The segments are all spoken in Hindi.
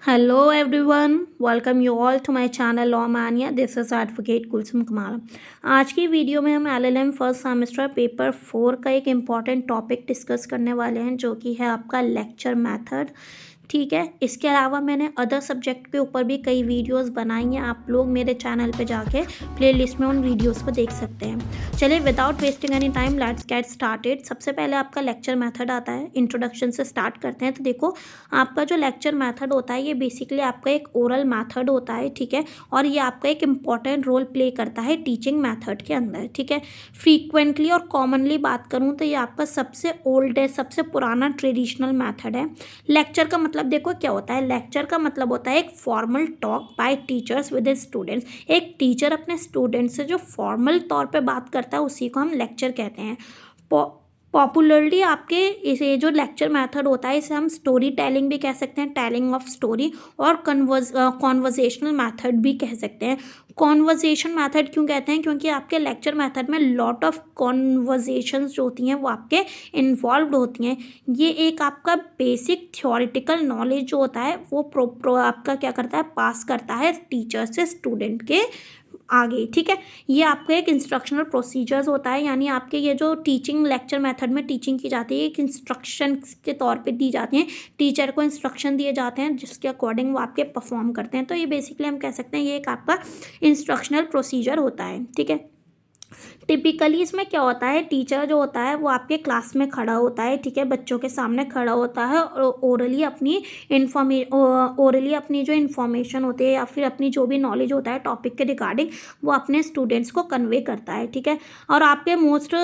Hello everyone, welcome you all to my channel Law Mania. This is Advocate Kulsum कमाल। आज की वीडियो में हम एलएलएम फर्स्ट सेमेस्टर पेपर 4 का एक इम्पॉर्टेंट टॉपिक डिस्कस करने वाले हैं जो कि है आपका लेक्चर मेथड। ठीक है, इसके अलावा मैंने अदर सब्जेक्ट के ऊपर भी कई वीडियोस बनाई हैं। आप लोग मेरे चैनल पे जाके प्लेलिस्ट में उन वीडियोस को देख सकते हैं। चलिए without wasting any time let's get started. सबसे पहले आपका लेक्चर मेथड आता है। इंट्रोडक्शन से स्टार्ट करते हैं। तो देखो, आपका जो लेक्चर मेथड होता है ये बेसिकली आपका एक ओरल मेथड होता है। ठीक है, और ये आपका एक इम्पॉर्टेंट रोल प्ले करता है टीचिंग मेथड के अंदर। ठीक है, फ्रीक्वेंटली और कॉमनली बात करूँ तो ये आपका सबसे ओल्ड है, सबसे पुराना ट्रेडिशनल मेथड है। लेक्चर का मतलब देखो क्या होता है। लेक्चर का मतलब होता है एक formal talk bye teachers with students. एक टीचर अपने स्टूडेंट से जो फॉर्मल तौर पे बात करता है उसी को हम लेक्चर कहते हैं। पॉपुलरली आपके इसे जो लेक्चर मेथड होता है इसे हम स्टोरी टेलिंग भी कह सकते हैं, टेलिंग ऑफ स्टोरी, और कॉन्वर्जेशनल मेथड भी कह सकते हैं। कॉन्वर्जेशन मेथड क्यों कहते हैं? क्योंकि आपके लेक्चर मेथड में लॉट ऑफ कॉन्वर्जेशंस जो होती हैं वो आपके इन्वॉल्व होती हैं। ये एक आपका बेसिक थ्योरेटिकल नॉलेज जो होता है वो आपका क्या करता है, पास करता है टीचर से स्टूडेंट के आगे। ठीक है, ये आपका एक इंस्ट्रक्शनल प्रोसीजर्स होता है, यानी आपके ये जो टीचिंग लेक्चर मेथड में टीचिंग की जाती है एक इंस्ट्रक्शन के तौर पे दी जाती हैं। टीचर को इंस्ट्रक्शन दिए जाते हैं जिसके अकॉर्डिंग वो आपके परफॉर्म करते हैं। तो ये बेसिकली हम कह सकते हैं ये एक आपका इंस्ट्रक्शनल प्रोसीजर होता है। ठीक है, टिपिकली इसमें क्या होता है, टीचर जो होता है वो आपके क्लास में खड़ा होता है। ठीक है, बच्चों के सामने खड़ा होता है और ओरली अपनी जो इन्फॉर्मेशन होती है या फिर अपनी जो भी नॉलेज होता है टॉपिक के रिगार्डिंग वो अपने स्टूडेंट्स को कन्वे करता है। ठीक है, और आपके मोस्ट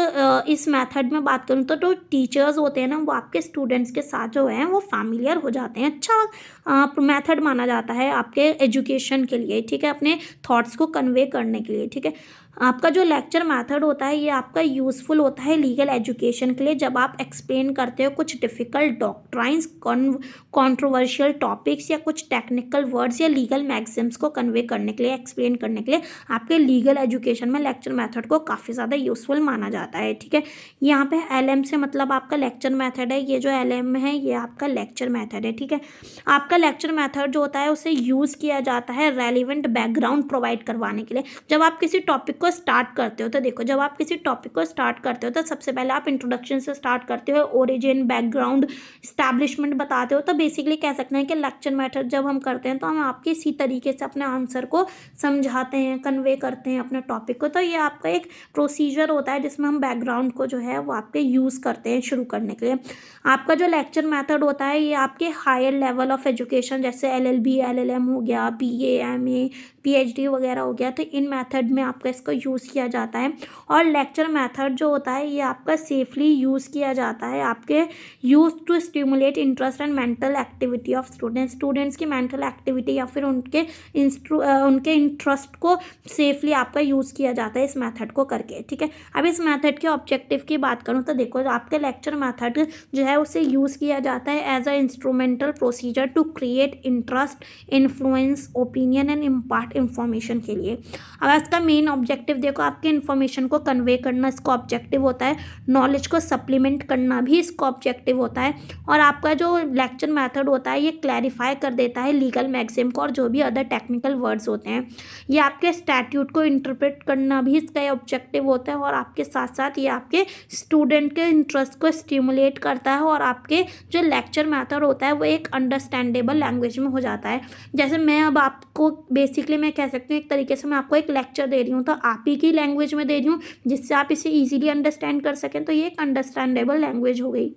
इस मेथड में बात करूँ तो टीचर्स होते हैं ना वो आपके स्टूडेंट्स के साथ जो है वो फैमिलियर हो जाते हैं। अच्छा मेथड माना जाता है आपके एजुकेशन के लिए। ठीक है, अपने थॉट्स को कन्वे करने के लिए। ठीक है, आपका जो लेक्चर मेथड होता है ये आपका यूज़फुल होता है लीगल एजुकेशन के लिए। जब आप एक्सप्लेन करते हो कुछ डिफ़िकल्ट डॉक्ट्राइंस, कंट्रोवर्शियल टॉपिक्स या कुछ टेक्निकल वर्ड्स या लीगल मैक्सिम्स को कन्वे करने के लिए, एक्सप्लेन करने के लिए आपके लीगल एजुकेशन में लेक्चर मेथड को काफ़ी ज़्यादा यूज़फुल माना जाता है। ठीक है, यहाँ पे एलएम से मतलब आपका लेक्चर मेथड है। ये जो एलएम है ये आपका लेक्चर मेथड है। ठीक है, आपका लेक्चर मेथड जो होता है उसे यूज़ किया जाता है रेलिवेंट बैकग्राउंड प्रोवाइड करवाने के लिए। जब आप किसी टॉपिक को स्टार्ट करते हो तो देखो, जब आप किसी टॉपिक को स्टार्ट करते हो तो सबसे पहले आप इंट्रोडक्शन से स्टार्ट करते हो, ओरिजिन, बैकग्राउंड, इस्टेब्लिशमेंट बताते हो। तो बेसिकली कह सकते हैं कि लेक्चर मेथड जब हम करते हैं तो हम आपके इसी तरीके से अपने आंसर को समझाते हैं, कन्वे करते हैं अपने टॉपिक को। तो ये आपका एक प्रोसीजर होता है जिसमें हम बैकग्राउंड को जो है वो आपके यूज़ करते हैं शुरू करने के लिए। आपका जो लेक्चर मेथड होता है ये आपके हायर लेवल ऑफ एजुकेशन जैसे एलएलबी, एलएलएम हो गया, बीए, एमए, पीएचडी वगैरह हो गया, तो इन मेथड में आपका इसको यूज़ किया जाता है। और लेक्चर मेथड जो होता है ये आपका सेफली यूज़ किया जाता है आपके use to stimulate interest and mental activity of students की मेंटल एक्टिविटी या फिर उनके इंटरेस्ट को सेफली आपका यूज़ किया जाता है इस मेथड को करके। ठीक है, अब इस मेथड के ऑब्जेक्टिव की बात करूँ तो देखो, आपके लेक्चर मेथड जो है उसे यूज़ किया जाता है as a instrumental procedure to create interest, influence, opinion and impart information के लिए। अब इसका मेन ऑब्जेक्टिव देखो, आपके इन्फॉर्मेशन को कन्वे करना इसका ऑब्जेक्टिव होता है, नॉलेज को सप्लीमेंट करना भी इसका ऑब्जेक्टिव होता है, और आपका जो लेक्चर मेथड होता है ये क्लैरिफाई कर देता है लीगल मैक्सिम को और जो भी अदर टेक्निकल वर्ड्स होते हैं। ये आपके स्टैट्यूट को इंटरप्रेट करना भी इसका ऑब्जेक्टिव होता है, और आपके साथ साथ ये आपके स्टूडेंट के इंटरेस्ट को स्टिमुलेट करता है, और आपके जो लेक्चर मेथड होता है वो एक अंडरस्टैंडेबल लैंग्वेज में हो जाता है। जैसे मैं अब आपको बेसिकली मैं कह सकती हूँ एक तरीके से मैं आपको एक लेक्चर दे रही हूँ तो आप ही की लैंग्वेज में दे रही हूँ जिससे आप इसे इजीली अंडरस्टैंड कर सकें, तो ये एक अंडरस्टैंडेबल लैंग्वेज हो गई।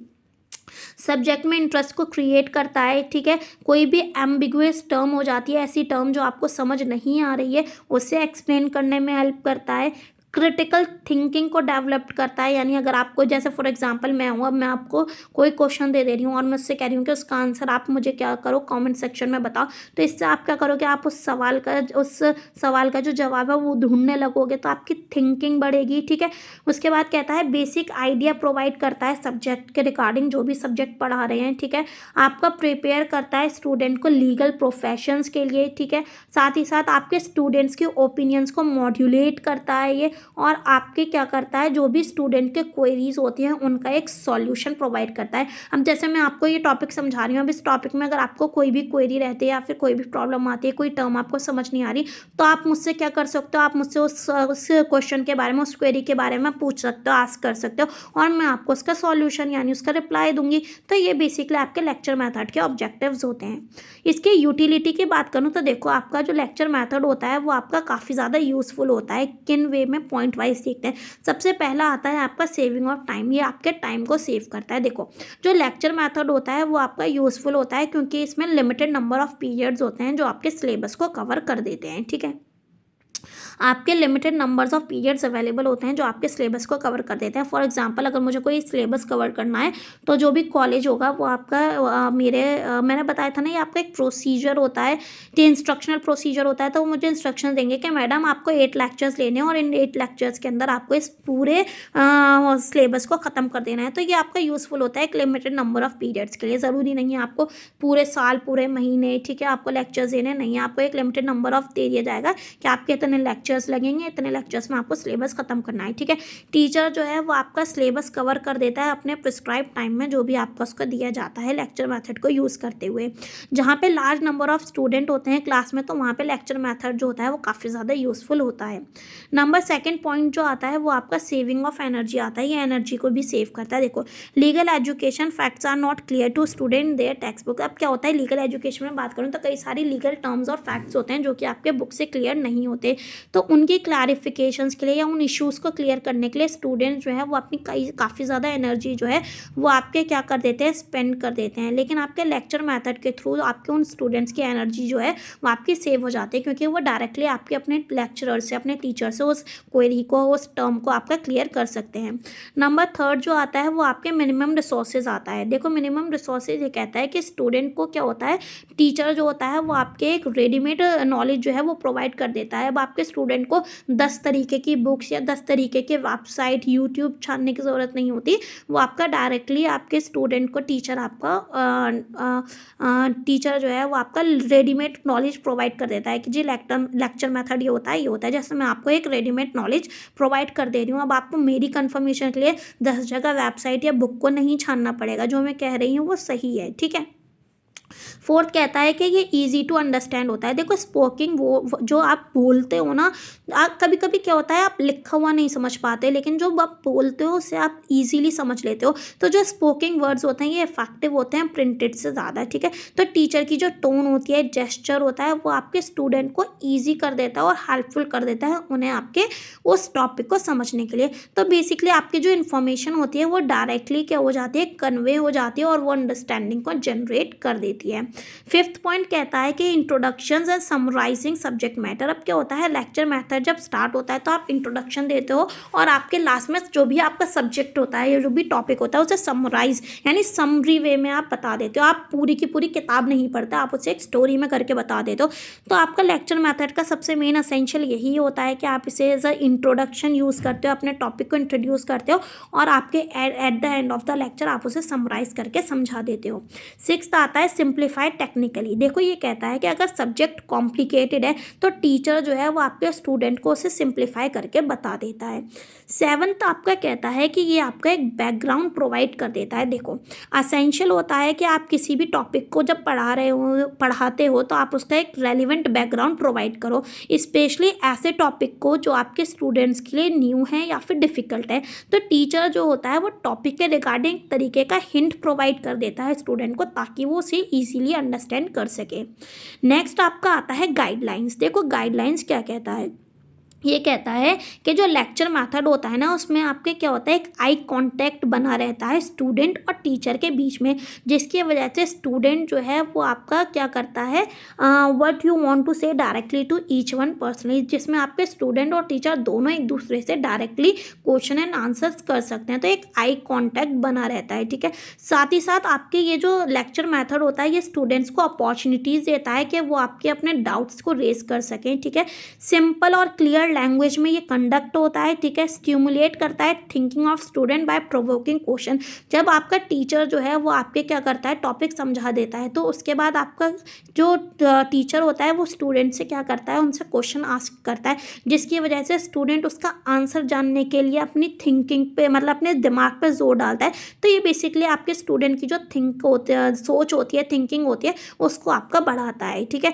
सब्जेक्ट में इंटरेस्ट को क्रिएट करता है। ठीक है, कोई भी एम्बिगुअस टर्म हो जाती है, ऐसी टर्म जो आपको समझ नहीं आ रही है उसे एक्सप्लेन करने में हेल्प करता है। क्रिटिकल थिंकिंग को डेवलप करता है, यानी अगर आपको जैसे फॉर एग्जांपल मैं हूँ, अब मैं आपको कोई क्वेश्चन दे रही हूँ और मैं उससे कह रही हूँ कि उसका आंसर आप मुझे क्या करो कमेंट सेक्शन में बताओ, तो इससे आप क्या करोगे, आप उस सवाल का जो जवाब है वो ढूंढने लगोगे, तो आपकी थिंकिंग बढ़ेगी। ठीक है, उसके बाद कहता है बेसिक आइडिया प्रोवाइड करता है सब्जेक्ट के रिगार्डिंग, जो भी सब्जेक्ट पढ़ा रहे हैं। ठीक है, आपका प्रिपेयर करता है स्टूडेंट को लीगल प्रोफेशंस के लिए। ठीक है, साथ ही साथ आपके स्टूडेंट्स के ओपिनियंस को मॉड्यूलेट करता है ये, और आपके क्या करता है, जो भी स्टूडेंट के क्वेरीज होती हैं उनका एक सॉल्यूशन प्रोवाइड करता है। अब जैसे मैं आपको ये टॉपिक समझा रही हूँ, अब इस टॉपिक में अगर आपको कोई भी क्वेरी रहती है या फिर कोई भी प्रॉब्लम आती है, कोई टर्म आपको समझ नहीं आ रही, तो आप मुझसे क्या कर सकते हो, आप मुझसे उस क्वेश्चन के बारे में, उस क्वेरी के बारे में पूछ सकते हो, आस्क कर सकते हो, और मैं आपको उसका सॉल्यूशन यानी उसका रिप्लाई दूंगी। तो ये बेसिकली आपके लेक्चर मेथड के ऑब्जेक्टिव्स होते हैं। इसके यूटिलिटी की बात करूँ तो देखो, आपका जो लेक्चर मेथड होता है वो आपका काफ़ी ज़्यादा यूजफुल होता है। किन वे में, पॉइंट वाइज देखते हैं। सबसे पहला आता है आपका सेविंग ऑफ टाइम, ये आपके टाइम को सेव करता है। देखो, जो लेक्चर मेथड होता है वो आपका यूजफुल होता है क्योंकि इसमें लिमिटेड नंबर ऑफ पीरियड्स होते हैं जो आपके सिलेबस को कवर कर देते हैं। ठीक है, आपके limited numbers of periods available होते हैं जो आपके सिलेबस को कवर कर देते हैं। फॉर एग्जांपल, अगर मुझे कोई सिलेबस कवर करना है तो जो भी कॉलेज होगा वो आपका मैंने बताया था ना, ये आपका एक प्रोसीजर होता है, कि इंस्ट्रक्शनल प्रोसीजर होता है। तो वो मुझे इंस्ट्रक्शन देंगे कि मैडम आपको 8 लेक्चर्स लेने हैं और इन 8 लेक्चर्स के अंदर आपको इस पूरे सिलेबस को ख़त्म कर देना है। तो ये आपका यूज़फुल होता है एक लिमिटेड नंबर ऑफ पीरियड्स के लिए। ज़रूरी नहीं है आपको पूरे साल, पूरे महीने, ठीक है, आपको लेक्चर्स देने नहीं है। आपको एक लिमिटेड नंबर ऑफ दे दिया जाएगा कि आपके इतने लेक्चर्स लगेंगे, इतने लेक्चर्स में आपको सिलेबस खत्म करना है। ठीक है, टीचर जो है वो आपका सिलेबस कवर कर देता है अपने प्रिस्क्राइब टाइम में, जो भी आपको उसको दिया जाता है लेक्चर मेथड को यूज़ करते हुए। जहाँ पे लार्ज नंबर ऑफ स्टूडेंट होते हैं क्लास में, तो वहाँ पे लेक्चर मेथड जो होता है वो काफ़ी ज़्यादा यूज़फुल होता है। नंबर सेकंड पॉइंट जो आता है वो आपका सेविंग ऑफ एनर्जी आता है। ये एनर्जी को भी सेव करता है। देखो, legal education facts are not clear to student their textbook. अब क्या होता है, लीगल एजुकेशन में बात करूँ तो कई सारी लीगल टर्म्स और फैक्ट्स होते हैं जो कि आपके बुक से क्लियर नहीं होते। तो उनकी क्लैरिफिकेशंस के लिए या उन इश्यूज़ को क्लियर करने के लिए स्टूडेंट्स जो है वो अपनी काफ़ी ज़्यादा एनर्जी जो है वो आपके क्या कर देते हैं, स्पेंड कर देते हैं। लेकिन आपके लेक्चर मेथड के थ्रू आपके उन स्टूडेंट्स की एनर्जी जो है वो आपकी सेव हो जाती है, क्योंकि वो डायरेक्टली आपके अपने लेक्चरर से, अपने टीचर से उस क्वेरी को, उस टर्म को आपका क्लियर कर सकते हैं। नंबर थर्ड जो आता है वो आपके मिनिमम रिसोर्सेज आता है। देखो, मिनिमम रिसोर्सेज ये कहता है कि स्टूडेंट को क्या होता है, टीचर जो होता है वो आपके एक रेडीमेड नॉलेज जो है वो प्रोवाइड कर देता है। अब आपके स्टूडेंट को 10 तरीके की बुक्स या 10 तरीके के वेबसाइट, यूट्यूब छानने की ज़रूरत नहीं होती। वो आपका डायरेक्टली आपके स्टूडेंट को टीचर जो है वो आपका रेडीमेड नॉलेज प्रोवाइड कर देता है कि जी लेक्चर मेथड ये होता है, ये होता है। जैसे मैं आपको एक रेडीमेड नॉलेज प्रोवाइड कर दे रही हूँ, अब आपको मेरी कंफर्मेशन के लिए 10 जगह वेबसाइट या बुक को नहीं छानना पड़ेगा। जो मैं कह रही हूँ वो सही है। ठीक है, फोर्थ कहता है कि ये इजी टू अंडरस्टैंड होता है। देखो, स्पोकिंग वो जो आप बोलते हो ना, कभी कभी क्या होता है, आप लिखा हुआ नहीं समझ पाते, लेकिन जो आप बोलते हो उससे आप इजीली समझ लेते हो। तो जो स्पोकिंग वर्ड्स होते हैं ये इफेक्टिव होते हैं प्रिंटेड से ज़्यादा। ठीक है, तो टीचर की जो टोन होती है, जेस्चर होता है, वो आपके स्टूडेंट को ईजी कर देता है और हेल्पफुल कर देता है उन्हें आपके उस टॉपिक को समझने के लिए। तो बेसिकली आपकी जो इन्फॉर्मेशन होती है वो डायरेक्टली क्या हो जाती है, कन्वे हो जाती है और वो अंडरस्टैंडिंग को जनरेट कर देती है। फिफ्थ पॉइंट कहता है कि introductions and summarising subject matter. अब क्या होता है, लेक्चर मेथड जब स्टार्ट होता है तो आप इंट्रोडक्शन देते हो और आपके लास्ट में जो भी आपका सब्जेक्ट होता है या जो भी टॉपिक होता है उसे समराइज यानी समरी वे में आप बता देते हो। आप पूरी की पूरी किताब नहीं पढ़ते, आप उसे एक स्टोरी में करके बता देते हो। तो आपका लेक्चर मेथड का सबसे मेन असेंशियल यही होता है कि आप इसे एज अ इंट्रोडक्शन यूज़ करते हो, अपने टॉपिक को इंट्रोड्यूस करते हो और आपके at the end of the lecture आप उसे समराइज करके समझा देते हो। सिक्स्थ आता है सिंप्लीफाइड टेक्निकली। देखो, ये कहता है कि अगर सब्जेक्ट कॉम्प्लिकेटेड है तो टीचर जो है वो आपके स्टूडेंट को उसे सिंप्लीफाई करके बता देता है। सेवंथ आपका कहता है कि ये आपका एक बैकग्राउंड प्रोवाइड कर देता है। देखो, असेंशियल होता है कि आप किसी भी टॉपिक को जब पढ़ाते हो तो आप उसका एक रेलिवेंट बैकग्राउंड प्रोवाइड करो, स्पेशली ऐसे टॉपिक को जो आपके स्टूडेंट्स के लिए न्यू है या फिर डिफ़िकल्ट है। तो टीचर जो होता है वो टॉपिक के रिगार्डिंग तरीके का हिंट प्रोवाइड कर देता है स्टूडेंट को, ताकि वो उसे ईजिली अंडरस्टैंड कर सके। नेक्स्ट आपका आता है गाइडलाइंस। देखो, गाइडलाइंस क्या कहता है, ये कहता है कि जो लेक्चर मेथड होता है ना उसमें आपके क्या होता है, एक आई कांटेक्ट बना रहता है स्टूडेंट और टीचर के बीच में, जिसकी वजह से स्टूडेंट जो है वो आपका क्या करता है, what you want to say directly to each one personally, जिसमें आपके स्टूडेंट और टीचर दोनों एक दूसरे से डायरेक्टली क्वेश्चन एंड आंसर्स कर सकते हैं। तो एक आई कॉन्टैक्ट बना रहता है। ठीक है, साथ ही साथ आपके ये जो लेक्चर मेथड होता है ये स्टूडेंट्स को अपॉर्चुनिटीज़ देता है कि वो आपके अपने डाउट्स को रेज कर सकें। ठीक है, सिंपल और क्लियर नेचुरल लैंग्वेज में ये कंडक्ट होता है, ठीक है। स्टिमुलेट करता है thinking of student by provoking question. जब आपका टीचर जो है वो आपके क्या करता है, टॉपिक समझा देता है, तो उसके बाद आपका जो टीचर होता है वो स्टूडेंट से क्या करता है, उनसे क्वेश्चन आस्क करता है, जिसकी वजह से स्टूडेंट उसका आंसर जानने के लिए अपनी थिंकिंग पे, मतलब अपने दिमाग पे जोर डालता है। तो ये बेसिकली आपके स्टूडेंट की जो सोच होती है, थिंकिंग होती है, उसको आपका बढ़ाता है, ठीक है।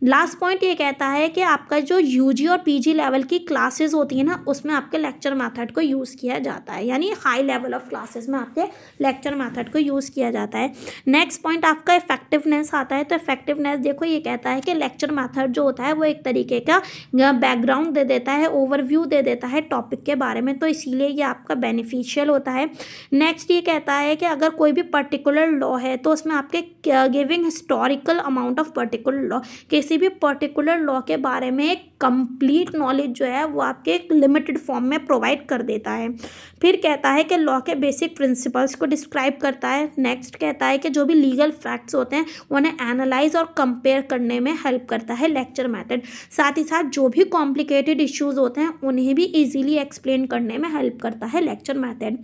लास्ट पॉइंट ये कहता है कि आपका जो यूजी और पीजी लेवल की क्लासेस होती है ना, उसमें आपके लेक्चर मेथड को यूज़ किया जाता है, यानी हाई लेवल ऑफ क्लासेस में आपके लेक्चर मेथड को यूज़ किया जाता है। नेक्स्ट पॉइंट आपका इफेक्टिवनेस आता है। तो इफेक्टिवनेस देखो ये कहता है कि लेक्चर मेथड जो होता है वो एक तरीके का बैकग्राउंड दे देता है, ओवरव्यू दे देता है टॉपिक के बारे में, तो इसीलिए ये आपका बेनिफिशियल होता है। नेक्स्ट ये कहता है कि अगर कोई भी पर्टिकुलर लॉ है तो उसमें आपके giving historical amount of particular law, किसी भी पर्टिकुलर लॉ के बारे में एक कंप्लीट नॉलेज जो है वो आपके एक लिमिटेड फॉर्म में प्रोवाइड कर देता है। फिर कहता है कि लॉ के बेसिक प्रिंसिपल्स को डिस्क्राइब करता है। नेक्स्ट कहता है कि जो भी लीगल फैक्ट्स होते हैं उन्हें एनालाइज और कंपेयर करने में हेल्प करता है लेक्चर मेथड। साथ ही साथ जो भी कॉम्प्लिकेटेड इश्यूज होते हैं उन्हें भी ईजिली एक्सप्लेन करने में हेल्प करता है लेक्चर मेथड।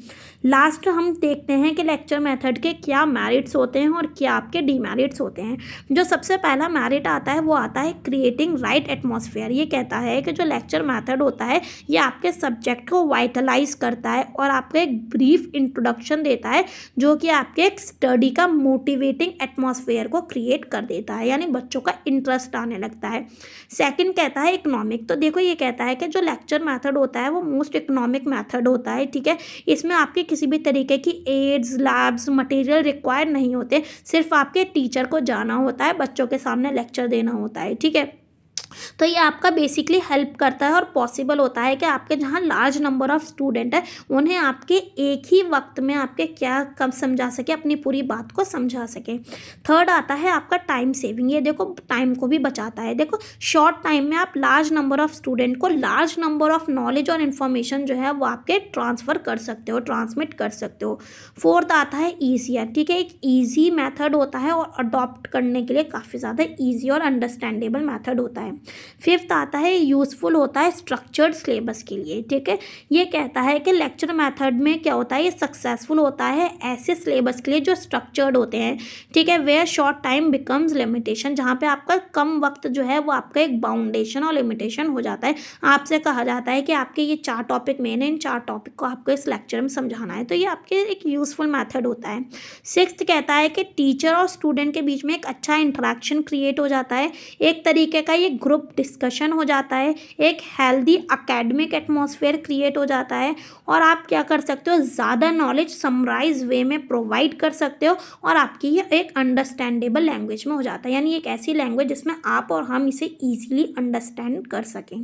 लास्ट हम देखते हैं कि लेक्चर मेथड के क्या मेरिट्स होते हैं और क्या आपके डीमेरिट्स होते हैं। जो सबसे पहला मेरिट आता है वो आता है क्रिएटिंग राइट एटमॉस्फेयर। ये कहता है कि जो लेक्चर मेथड होता है ये आपके सब्जेक्ट को वाइटलाइज करता है और आपको एक ब्रीफ इंट्रोडक्शन देता है, जो कि आपके एक स्टडी का मोटिवेटिंग एटमॉस्फेयर को क्रिएट कर देता है, यानी बच्चों का इंटरेस्ट आने लगता है। सेकंड कहता है इकोनॉमिक। तो देखो ये कहता है कि जो लेक्चर मेथड होता है वो मोस्ट इकोनॉमिक मेथड होता है, ठीक है। इसमें आपके किसी भी तरीके की एड्स, लैब्स, मटेरियल रिक्वायर्ड नहीं होते, सिर्फ आपके टीचर को जाना होता है, बच्चों के सामने लेक्चर देना होता है, ठीक है। तो ये आपका बेसिकली हेल्प करता है और पॉसिबल होता है कि आपके जहाँ लार्ज नंबर ऑफ स्टूडेंट है उन्हें आपके एक ही वक्त में आपके क्या कम समझा सके, अपनी पूरी बात को समझा सके। थर्ड आता है आपका टाइम सेविंग। ये देखो टाइम को भी बचाता है। देखो शॉर्ट टाइम में आप लार्ज नंबर ऑफ स्टूडेंट को लार्ज नंबर ऑफ नॉलेज और इन्फॉर्मेशन जो है वो आपके ट्रांसफ़र कर सकते हो, ट्रांसमिट कर सकते हो। फोर्थ आता है ईजियर, ठीक है। एक ईजी मैथड होता है और अडॉप्ट करने के लिए काफ़ी ज़्यादा ईजी और अंडरस्टैंडेबल मैथड होता है। फिफ्थ आता है यूज़फुल होता है स्ट्रक्चर्ड सिलेबस के लिए, ठीक है। ये कहता है कि लेक्चर मेथड में क्या होता है, ये सक्सेसफुल होता है ऐसे सिलेबस के लिए जो स्ट्रक्चर्ड होते हैं, ठीक है। Where short time becomes limitation, जहाँ पे आपका कम वक्त जो है वो आपका एक बाउंडेशन और लिमिटेशन हो जाता है। आपसे कहा जाता है कि आपके ये 4 टॉपिक मेन है, इन 4 टॉपिक को आपको इस लेक्चर में समझाना है, तो ये आपके एक यूज़फुल मैथड होता है। सिक्स्थ कहता है कि टीचर और स्टूडेंट के बीच में एक अच्छा इंटरेक्शन क्रिएट हो जाता है, एक तरीके का ये ग्रुप डिस्कशन हो जाता है, एक हेल्दी एकेडमिक एटमॉस्फेयर क्रिएट हो जाता है और आप क्या कर सकते हो, ज़्यादा नॉलेज समराइज वे में प्रोवाइड कर सकते हो और आपकी ये एक अंडरस्टैंडेबल लैंग्वेज में हो जाता है, यानी एक ऐसी लैंग्वेज जिसमें आप और हम इसे ईजिली अंडरस्टैंड कर सकें।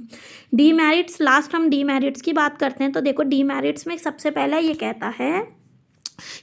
डीमेरिट्स, लास्ट हम डीमेरिट्स की बात करते हैं। तो देखो डीमेरिट्स में सबसे पहला ये कहता है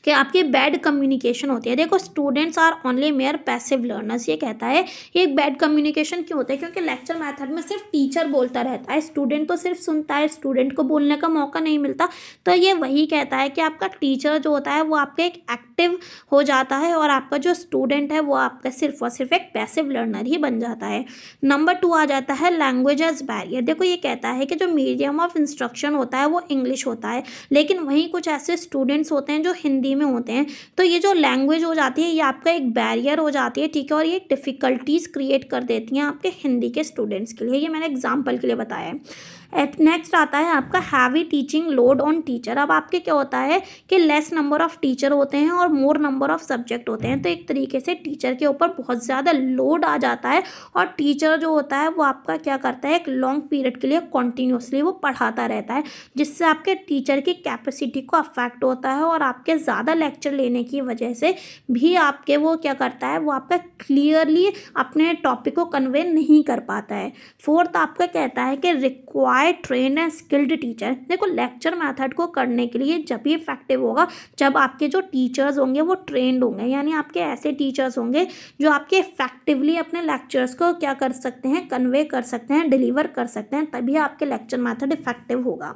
कि आपकी बैड कम्युनिकेशन होती है। देखो students are only mere passive learners. ये कहता है ये बैड कम्युनिकेशन क्यों होता है, क्योंकि लेक्चर मेथड में सिर्फ टीचर बोलता रहता है, स्टूडेंट तो सिर्फ सुनता है, स्टूडेंट को बोलने का मौका नहीं मिलता। तो ये वही कहता है कि आपका टीचर जो होता है वो आपका एक एक्टिव हो जाता है और आपका जो स्टूडेंट है वो आपका सिर्फ और सिर्फ एक पैसिव लर्नर ही बन जाता है। नंबर 2 आ जाता है लैंग्वेज एज बैरियर। देखो ये कहता है कि जो मीडियम ऑफ इंस्ट्रक्शन होता है वो इंग्लिश होता है, लेकिन वहीं कुछ ऐसे स्टूडेंट्स होते हैं जो हिंदी में होते हैं, तो ये जो लैंग्वेज हो जाती है ये आपका एक बैरियर हो जाती है, ठीक है, और ये डिफ़िकल्टीज क्रिएट कर देती हैं आपके हिंदी के स्टूडेंट्स के लिए। ये मैंने एग्जांपल के लिए बताया है। नेक्स्ट आता है आपका heavy teaching load on teacher. अब आपके क्या होता है कि लेस नंबर ऑफ टीचर होते हैं और मोर नंबर ऑफ सब्जेक्ट होते हैं, तो एक तरीके से टीचर के ऊपर बहुत ज़्यादा लोड आ जाता है और टीचर जो होता है वो आपका क्या करता है, एक लॉन्ग पीरियड के लिए कॉन्टीन्यूसली वो पढ़ाता रहता है, जिससे आपके टीचर की कैपेसिटी को अफेक्ट होता है और आपके ज़्यादा लेक्चर लेने की वजह से भी आपके वो क्या करता है, वो आपका क्लियरली अपने टॉपिक को कन्वे नहीं कर पाता है। फोर्थ आपका कहता है कि required trained and skilled teacher. देखो लेक्चर मेथड को करने के लिए जब भी इफेक्टिव होगा जब आपके जो टीचर्स होंगे वो ट्रेंड होंगे, यानी आपके ऐसे टीचर्स होंगे जो आपके इफेक्टिवली अपने लेक्चर्स को क्या कर सकते हैं, कन्वे कर सकते हैं, डिलीवर कर सकते हैं, तभी आपके लेक्चर मेथड इफेक्टिव होगा।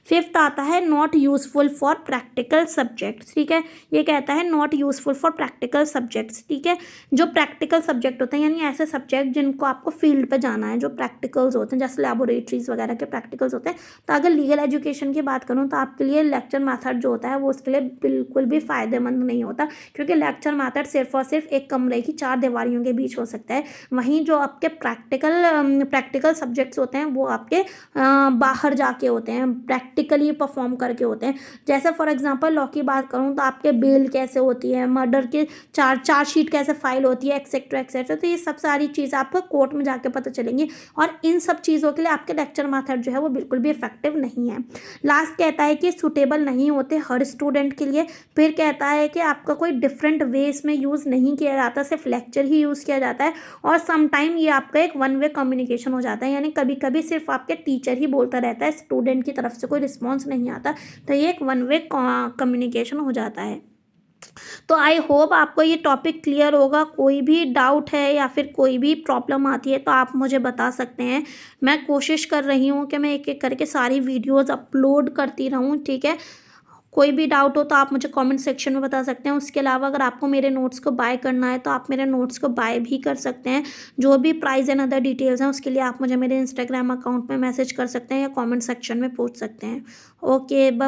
फिफ्थ आता है not useful for practical subjects, ठीक है। ये कहता है not useful for practical subjects, ठीक है। जो प्रैक्टिकल सब्जेक्ट होते हैं यानी ऐसे सब्जेक्ट जिनको आपको फील्ड पे जाना है, जो प्रैक्टिकल्स होते हैं जैसे लेबोरेटरीज वगैरह के प्रैक्टिकल्स होते हैं। तो अगर लीगल एजुकेशन की बात करूँ तो आपके लिए लेक्चर मेथड जो होता है वो उसके लिए बिल्कुल भी फ़ायदेमंद नहीं होता, क्योंकि लेक्चर मेथड सिर्फ और सिर्फ एक कमरे की 4 दीवारियों के बीच हो सकता है। वहीं जो आपके प्रैक्टिकल सब्जेक्ट्स होते हैं वो आपके बाहर जाके होते हैं, प्रैक्टिकली परफॉर्म करके होते हैं। जैसे फॉर एग्जांपल लॉ की बात करूँ तो आपके बेल कैसे होती है, मर्डर की चार्जशीट कैसे फाइल होती है, एक्सेट्रा एक्सेट्रा। तो ये सब सारी चीज़ आपको कोर्ट में जाके पता चलेंगी, और इन सब चीज़ों के लिए आपके लेक्चर मेथड जो है वो बिल्कुल भी इफेक्टिव नहीं है। लास्ट कहता है कि सूटेबल नहीं होते हर स्टूडेंट के लिए। फिर कहता है कि आपका कोई डिफरेंट वे इसमें यूज़ नहीं किया जाता, सिर्फ लेक्चर ही यूज़ किया जाता है। और समटाइम ये आपका एक वन वे कम्युनिकेशन हो जाता है, यानी कभी कभी सिर्फ आपके टीचर ही बोलता रहता है, स्टूडेंट की तरफ से कोई रिस्पॉन्स नहीं आता। तो ये एक वन वे कम्युनिकेशन हो जाता है। तो आई होप आपको ये टॉपिक क्लियर होगा। कोई भी डाउट है या फिर कोई भी प्रॉब्लम आती है तो आप मुझे बता सकते हैं। मैं कोशिश कर रही हूँ कि मैं एक एक करके सारी वीडियोस अपलोड करती रहूँ, ठीक है। कोई भी डाउट हो तो आप मुझे कमेंट सेक्शन में बता सकते हैं। उसके अलावा अगर आपको मेरे नोट्स को बाय करना है तो आप मेरे नोट्स को बाय भी कर सकते हैं। जो भी प्राइस एंड अदर डिटेल्स हैं उसके लिए आप मुझे मेरे इंस्टाग्राम अकाउंट में मैसेज कर सकते हैं या कमेंट सेक्शन में पूछ सकते हैं। Okay, bye.